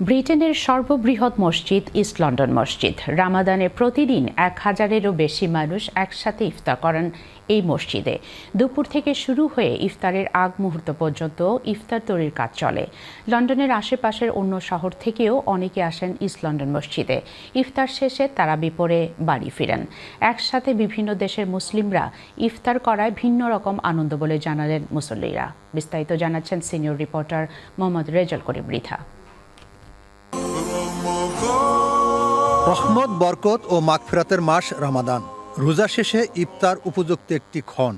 ব্রিটেনের সর্ববৃহৎ মসজিদ ইস্ট লন্ডন মসজিদ। রামাদানে প্রতিদিন ১,০০০-এরও বেশি মানুষ একসাথে ইফতার করেন এই মসজিদে। দুপুর থেকে শুরু হয়ে ইফতারের আগ মুহূর্ত পর্যন্ত ইফতার তৈরির কাজ চলে। লন্ডনের আশেপাশের অন্য শহর থেকেও অনেকে আসেন ইস্ট লন্ডন মসজিদে। ইফতার শেষে তারাবি পড়ে বাড়ি ফিরেন। একসাথে বিভিন্ন দেশের মুসলিমরা ইফতার করায় ভিন্ন রকম আনন্দ বলে জানালেন মুসল্লিরা। বিস্তারিত জানাচ্ছেন সিনিয়র রিপোর্টার মোহাম্মদ রেজাল করিম মৃধা। রহমত, বরকত ও মাগফিরাতের মাস রমাদান। রোজা শেষে ইফতার উপযুক্ত একটি ক্ষণ।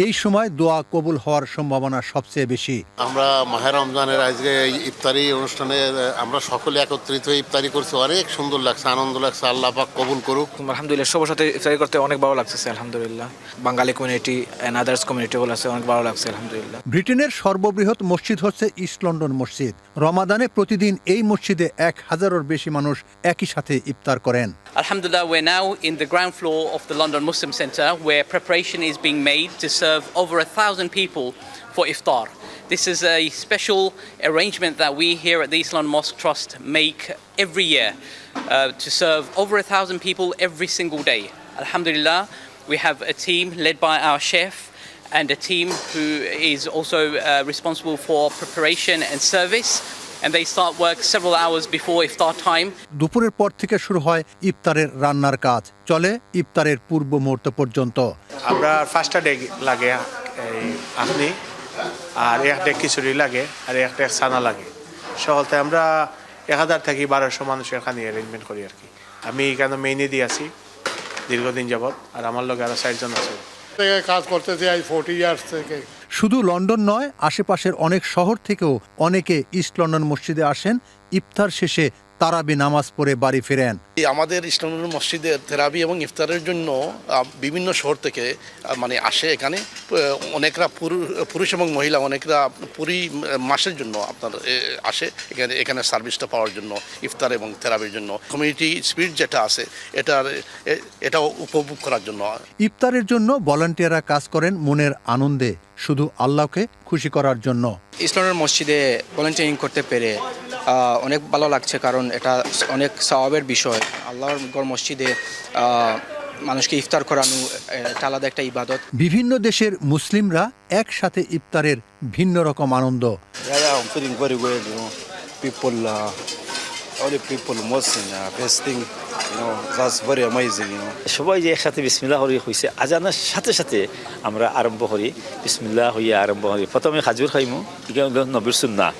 এই সময় দোয়া কবুল হওয়ার সম্ভাবনা সবচেয়ে বেশি। আমরা মাহে রমজানের আজকে ইফতারি অনুষ্ঠানে আমরা সকলে একত্রিত হয়ে ইফতারি করছি। অনেক সুন্দর লাগছে, আনন্দ লাগছে। আল্লাহ পাক কবুল করুক। আলহামদুলিল্লাহ, সবার সাথে ইফতারি করতে অনেক ভালো লাগছে। আলহামদুলিল্লাহ, বাঙালি কমিউনিটি এন্ড আদার্স কমিউনিটি বলে আছে, অনেক ভালো লাগছে। আলহামদুলিল্লাহ। ব্রিটেনের সর্ববৃহৎ মসজিদ হচ্ছে ইস্ট লন্ডন মসজিদ। রমাদানে প্রতিদিন এই মসজিদে ১,০০০-এর বেশি মানুষ একই সাথে ইফতার করেন। Alhamdulillah, we're now in the ground floor of the London Muslim Centre, where preparation is being made to serve over 1,000 people for iftar. This is a special arrangement that we here at the East London Mosque Trust make every year to serve over 1,000 people every single day. Alhamdulillah, we have a team led by our chef and a team who is also responsible for preparation and service. And they start work several hours before iftar time. দুপুরের পর থেকে শুরু হয় ইফতারের রান্নার কাজ, চলে ইফতারের পূর্ব মুহূর্ত পর্যন্ত। আমরা ফার্স্ট ডে লাগে আপনি আর একটা খিচুড়ি লাগে আর একটা ছানা লাগে। সকালতে আমরা ১,০০০ থেকে ১,২০০ মানুষের এখানে অ্যারেঞ্জমেন্ট করি আর কি। আমি এখানে মেইনে দিয়ে আছি দীর্ঘদিন যাবৎ, আর আমার লোক আরো ৬০ জন আছে। কাজ করতেছি 40 ইয়ার্স থেকে। শুধু লন্ডন নয়, আশেপাশের অনেক শহর থেকেও অনেকে ইস্ট লন্ডন মসজিদে আসেন। ইফতার শেষে তারাবি নামাজ পড়ে বাড়ি ফেরেন। আমাদের ইস্ট লন্ডন মসজিদে তেরাবি এবং ইফতারের জন্য বিভিন্ন শহর থেকে আসে এখানে। অনেকরা পুরুষ এবং মহিলা অনেকরা পুরি মাসের জন্য আপনার আসে এখানে সার্ভিসটা পাওয়ার জন্য, ইফতার এবং তেরাবির জন্য। কমিউনিটি স্পিরিট যেটা আছে এটাও উপভোগ করার জন্য। ইফতারের জন্য ভলান্টিয়াররা কাজ করেন মনের আনন্দে, শুধু আল্লাহকে খুশি করার জন্য। ইস্ট লন্ডন মসজিদে ভলান্টিয়ারিং করতে পেরে অনেক ভালো লাগছে, কারণ এটা অনেক সওয়াবের বিষয়। আল্লাহর ঘর মসজিদে মানুষকে ইফতার করানো এটা আলাদা একটা ইবাদত। বিভিন্ন দেশের মুসলিমরা একসাথে ইফতারের ভিন্ন রকম আনন্দ। সবাই যে একসাথে বিসমিল্লাহ হরি হয়েছে, আজানের সাথে সাথে আমরা আরম্ভ করি, বিসমিল্লাহ হইয়া আরম্ভ করি। প্রথমে খাজুর খাইমু, নবীর সুন্নাহ।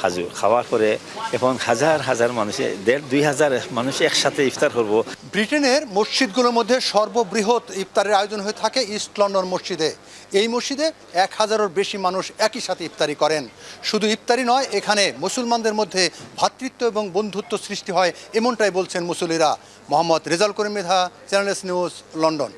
খাজুর খাওয়ার পরে এখন হাজার হাজার মানুষে ১,৫০০ মানুষ একসাথে ইফতার করব। ব্রিটেনের মসজিদগুলোর মধ্যে সর্ববৃহৎ ইফতারের আয়োজন হয়ে থাকে ইস্ট লন্ডন মসজিদে। এই মসজিদে ১,০০০-এর বেশি মানুষ একই সাথে ইফতারি করেন। শুধু ইফতারি নয়, এখানে মুসলমানদের মধ্যে ভ্রাতৃত্ব এবং বন্ধুত্ব সৃষ্টি হয়, এমনটাই বলছেন মুসল্লিরা। Mohammad Rezal Karim Mridha, channel S news, London.